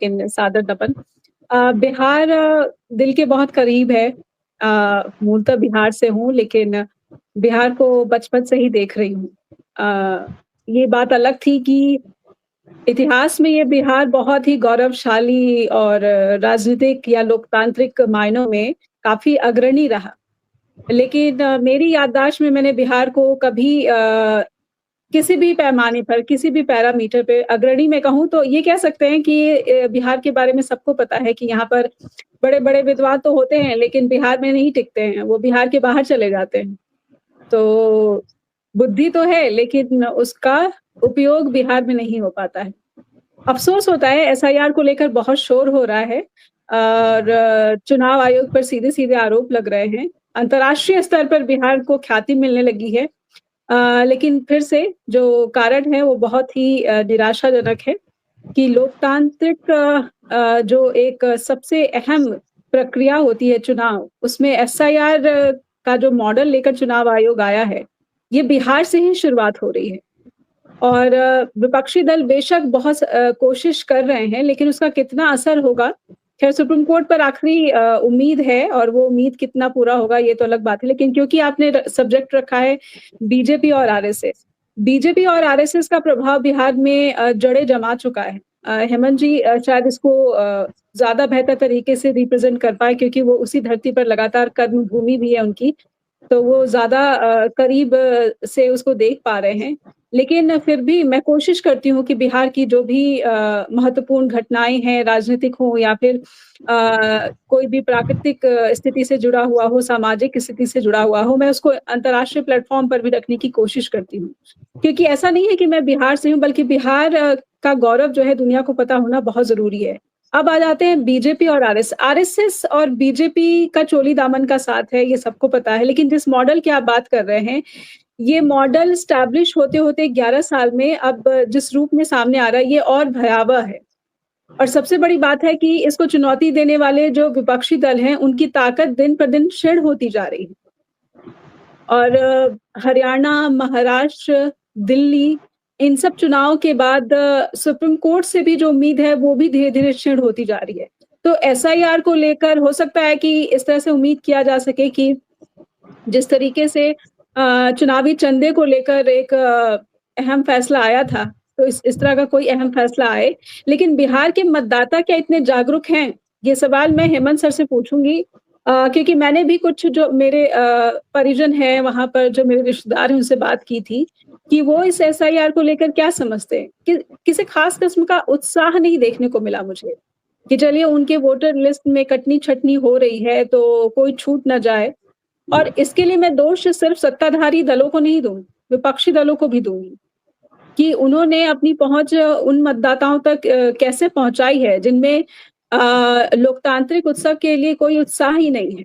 लेकिन सादर नमन। बिहार दिल के बहुत करीब है। मूलतः बिहार से हूँ लेकिन बिहार को बचपन से ही देख रही हूँ। ये बात अलग थी कि इतिहास में ये बिहार बहुत ही गौरवशाली और राजनीतिक या लोकतांत्रिक मायनों में काफ़ी अग्रणी रहा। लेकिन मेरी याददाश्त में मैंने बिहार को कभी किसी भी पैमाने पर, किसी भी पैरामीटर पे अग्रणी मैं कहूँ तो ये कह सकते हैं कि बिहार के बारे में सबको पता है कि यहाँ पर बड़े-बड़े विद्वान तो होते हैं, लेकिन बिहार में नहीं टिकते हैं, वो बिहार के बाहर चले जाते हैं। तो बुद्धि तो है, लेकिन उसका उपयोग बिहार में नहीं हो पाता है। अफ़सोस होता है एसआईआर को लेकर बहुत शोर हो रहा है और चुनाव आयोग पर सीधे-सीधे आरोप लग रहे हैं। अंतर्राष्ट्रीय स्तर पर बिहार को ख्याति मिलने लगी है। लेकिन फिर से जो कारण है वो बहुत ही निराशाजनक है कि लोकतांत्रिक जो एक सबसे अहम प्रक्रिया होती है चुनाव, उसमें एसआईआर का जो मॉडल लेकर चुनाव आयोग आया है, ये बिहार से ही शुरुआत हो रही है। और विपक्षी दल बेशक बहुत कोशिश कर रहे हैं, लेकिन उसका कितना असर होगा, ख़ैर सुप्रीम कोर्ट पर आखिरी उम्मीद है और वो उम्मीद कितना पूरा होगा ये तो अलग बात है। लेकिन क्योंकि आपने सब्जेक्ट रखा है बीजेपी और आरएसएस, बीजेपी और आरएसएस का प्रभाव बिहार में जड़ें जमा चुका है। हेमंत जी शायद इसको ज़्यादा बेहतर तरीके से रिप्रेज़ेंट कर पाएँ क्योंकि वो उसी धरती पर लगातार कर्म भूमि भी है उनकी, तो वो ज़्यादा करीब से उसको देख पा रहे हैं। लेकिन फिर भी मैं कोशिश करती हूँ कि बिहार की जो भी महत्वपूर्ण घटनाएँ हैं, राजनीतिक हो या फिर कोई भी प्राकृतिक स्थिति से जुड़ा हुआ हो, सामाजिक स्थिति से जुड़ा हुआ हो, मैं उसको अंतर्राष्ट्रीय प्लेटफ़ॉर्म पर भी रखने की कोशिश करती हूँ। क्योंकि ऐसा नहीं है कि मैं बिहार से हूँ, बल्कि बिहार का गौरव जो है दुनिया को पता होना बहुत ज़रूरी है। अब आ जाते हैं बीजेपी और आरएसएस और बीजेपी का चोली दामन का साथ है, ये सबको पता है। लेकिन जिस मॉडल की आप बात कर रहे हैं, ये मॉडल एस्टैब्लिश होते-होते 11 साल में अब जिस रूप में सामने आ रहा है, ये और भयावह है। और सबसे बड़ी बात है कि इसको चुनौती देने वाले जो विपक्षी दल हैं, उनकी ताकत दिन पर दिन क्षीण होती जा रही है। और हरियाणा, महाराष्ट्र, दिल्ली इन सब चुनाव के बाद सुप्रीम कोर्ट से भी जो उम्मीद है, वो भी धीरे-धीरे क्षीण होती जा रही है। तो एसआईआर को लेकर हो सकता है कि इस तरह से उम्मीद किया जा सके कि जिस तरीके से चुनावी चंदे को लेकर एक अहम फैसला आया था, तो इस तरह का कोई अहम फैसला आए। लेकिन बिहार के मतदाता क्या इतने जागरूक हैं? ये सवाल मैं हेमंत सर से पूछूँगी क्योंकि मैंने भी कुछ जो मेरे परिजन हैं वहाँ पर जो मेरे रिश्तेदार हैं उनसे बात की थी, कि वो इस एसआईआर को लेकर क्या समझते हैं? कि किसी खास किस्म का उत्साह नहीं देखने को मिला मुझे, कि चलिए उनके वोटर लिस्ट में कटनी-छटनी हो रही है, तो कोई छूट ना जाए। और इसके लिए मैं दोष सिर्फ सत्ताधारी दलों को नहीं दूँगी, विपक्षी दलों को भी दूँगी, कि उन्होंने अपनी पहुँच उन मतदाताओं तक कैसे पहुँचाई है जिनमें लोकतांत्रिक उत्सव के लिए कोई उत्साह ही नहीं है।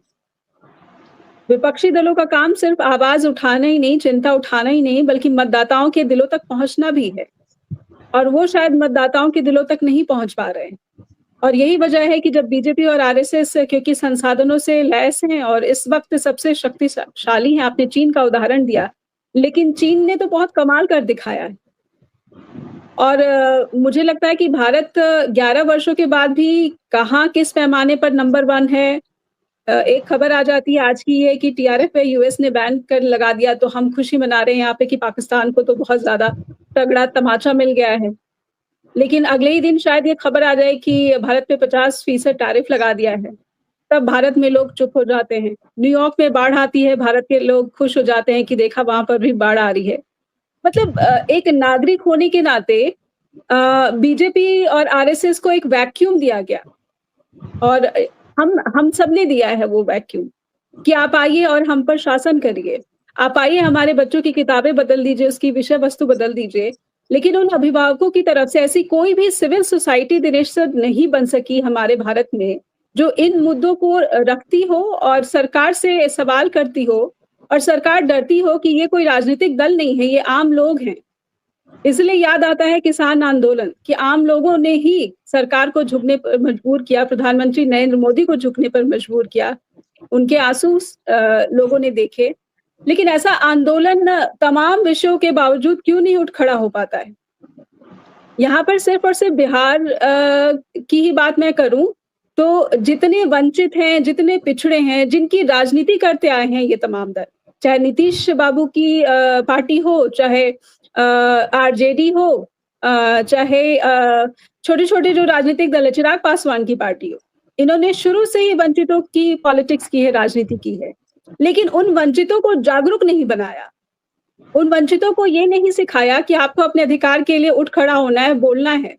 विपक्षी दलों का काम सिर्फ आवाज़ उठाना ही नहीं, चिंता उठाना ही नहीं, बल्कि मतदाताओं के दिलों तक पहुँचना भी है और वो शायद मतदाताओं के दिलों तक नहीं पहुँच पा रहे हैं। और यही वजह है कि जब बीजेपी और आरएसएस क्योंकि संसाधनों से लैस हैं और इस वक़्त सबसे शक्तिशाली हैं, आपने चीन का उदाहरण दिया, लेकिन चीन ने तो बहुत कमाल कर दिखाया है। और मुझे लगता है कि भारत 11 वर्षों के बाद भी कहाँ, किस पैमाने पर नंबर 1 है। एक खबर आ जाती है आज की ये कि टीआरएफ पे यूएस ने बैन कर लगा दिया, तो हम खुशी मना रहे हैं यहाँ पे कि पाकिस्तान को तो बहुत ज़्यादा तगड़ा तमाचा मिल गया है। लेकिन अगले ही दिन शायद ये खबर आ जाए कि भारत पे 50% टैरिफ लगा दिया है। तब भारत में लोग चुप हो जाते हैं। न्यूयॉर्क में बाढ़ आती है, भारत के लोग खुश हो जाते हैं कि देखा वहाँ पर भी बाढ़ आ रही है। मतलब एक नागरिक होने के नाते बीजेपी और आरएसएस को एक वैक्यूम दिया गया और हम सबने दिया है वो वैक्यूम कि आप आइए और हम पर शासन करिए। आप आइए हमारे बच्चों की किताबें बदल दीजिए, उसकी विषय वस्तु बदल दीजिए। लेकिन उन अभिभावकों की तरफ से ऐसी कोई भी सिविल सोसाइटी निश्चित नहीं बन सकी हमारे भारत में, जो इन मुद्दों को रखती हो और सरकार से सवाल करती हो और सरकार डरती हो कि ये कोई राजनीतिक दल नहीं है, ये आम लोग हैं। इसलिए याद आता है किसान आंदोलन कि आम लोगों ने ही सरकार को झुकने पर मजबूर किया, प्रधानमंत्री नरेंद्र मोदी को झुकने पर मजबूर किया। उनके आंसू लोगों ने देखे। लेकिन ऐसा आंदोलन तमाम विषयों के बावजूद क्यों नहीं उठ खड़ा हो पाता है? यहाँ पर सिर्फ़ और सिर्फ़ बिहार की ही बात मैं करूँ, तो जितने वंचित हैं, जितने पिछड़े हैं, जिनकी राजनीति करते आए हैं ये तमाम दल, चाहे नीतीश बाबू की पार्टी हो, चाहे आरजेडी हो, चाहे छोटे-छोटे जो राजनीतिक दल है, चिराग पासवान की पार्टी हो, इन्होंने शुरू से ही वंचितों की पॉलिटिक्स की है, राजनीति की है। लेकिन उन वंचितों को जागरूक नहीं बनाया। उन वंचितों को ये नहीं सिखाया कि आपको अपने अधिकार के लिए उठ खड़ा होना है, बोलना है।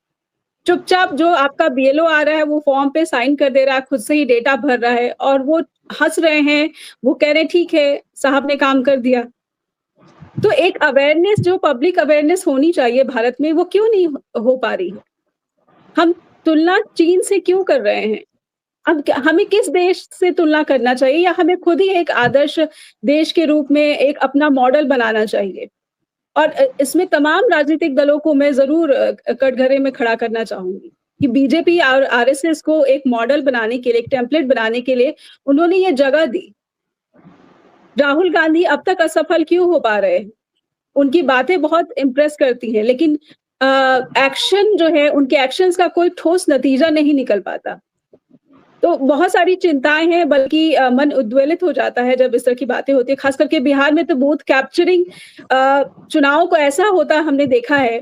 चुपचाप जो आपका बीएलओ आ रहा है, वो फॉर्म पे साइन कर दे रहा है, खुद से ही डेटा भर रहा है और वो हँस रहे हैं, वो कह रहे हैं ठीक है, साहब ने काम कर दिया। तो एक अवेयरनेस जो पब्लिक अवेयरनेस होनी चाहिए भारत में, वो क्यों नहीं हो पा रही है? हम तुलना चीन से क्यों कर रहे हैं? अब क्या हमें किस देश से तुलना करना चाहिए या हमें खुद ही एक आदर्श देश के रूप में एक अपना मॉडल बनाना चाहिए? और इसमें तमाम राजनीतिक दलों को मैं ज़रूर कटघरे में खड़ा करना चाहूँगी कि बीजेपी और आरएसएस को एक मॉडल बनाने के लिए, एक टेम्पलेट बनाने के लिए उन्होंने ये जगह दी। राहुल गांधी अब तक असफल क्यों हो पा रहे हैं? उनकी बातें बहुत इम्प्रेस करती हैं, लेकिन एक्शन जो है, उनके एक्शंस का कोई ठोस नतीजा नहीं निकल पाता। तो बहुत सारी चिंताएँ हैं बल्कि मन उद्वेलित हो जाता है जब इस तरह की बातें होती हैं, ख़ास करके बिहार में तो बूथ कैप्चरिंग चुनाव को ऐसा होता हमने देखा है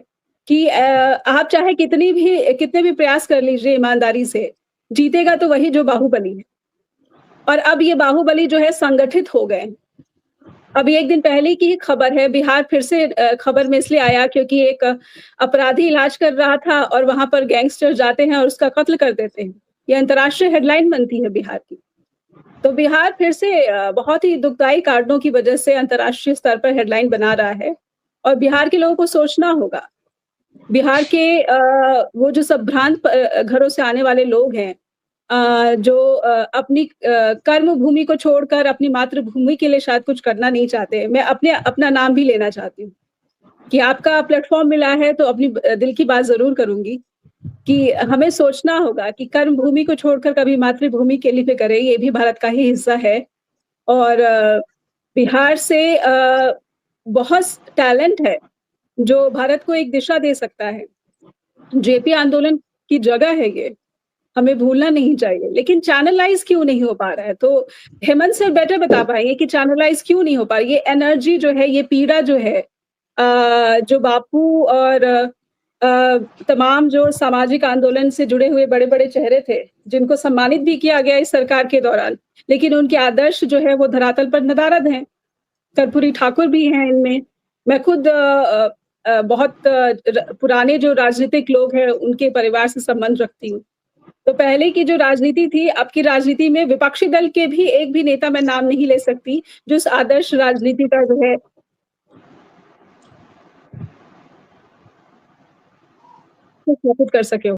कि आप चाहे कितने भी प्रयास कर लीजिए ईमानदारी से, जीतेगा तो वही जो बाहुबली है। और अब ये बाहुबली जो है संगठित हो गए। अभी 1 दिन पहले की ही खबर है, बिहार फिर से खबर में इसलिए आया क्योंकि एक अपराधी इलाज कर रहा था और वहाँ पर गैंगस्टर जाते हैं और उसका कत्ल कर देते हैं। ये अंतर्राष्ट्रीय हेडलाइन बनती है बिहार की। तो बिहार फिर से बहुत ही दुखदाई कारणों की वजह से अंतर्राष्ट्रीय स्तर पर हेडलाइन बना रहा है और बिहार के लोगों को सोचना होगा। बिहार के वो जो सब भ्रांत घरों से आने वाले लोग हैं जो अपनी कर्म भूमि को छोड़कर अपनी मातृभूमि के लिए शायद कुछ करना नहीं चाहते। मैं अपना नाम भी लेना चाहती हूँ कि आपका प्लेटफ़ॉर्म मिला है तो अपनी दिल की बात ज़रूर करूँगी कि हमें सोचना होगा कि कर्म भूमि को छोड़कर कभी मातृभूमि के लिए भी करें, ये भी भारत का ही हिस्सा है। और बिहार से बहुत टैलेंट है, जो भारत को एक दिशा दे सकता है। जेपी आंदोलन की जगह है ये, हमें भूलना नहीं चाहिए, लेकिन चैनलाइज़ क्यों नहीं हो पा रहा है? तो हेमंत सर बेटर बता पाएँगे कि चैनलाइज़ क्यों नहीं हो पा रही? ये एनर्जी जो है, ये पीड़ा जो है जो बापू और तमाम जो सामाजिक आंदोलन से जुड़े हुए बड़े-बड़े चेहरे थे, जिनको सम्मानित भी किया गया इस सरकार के दौरान, लेकिन उनके आदर्श जो है वो धरातल पर नदारद हैं। कर्पूरी ठाकुर भी हैं इनमें। मैं खुद बहुत पुराने जो राजनीतिक लोग हैं, उनके परिवार से संबंध रखती हूँ। तो पहले की जो राजनीति थी, अब की राजनीति में विपक्षी दल के भी एक भी नेता मैं नाम नहीं ले सकती, जो इस आदर्श राजनीति का जो है स्थापित कर सके हो।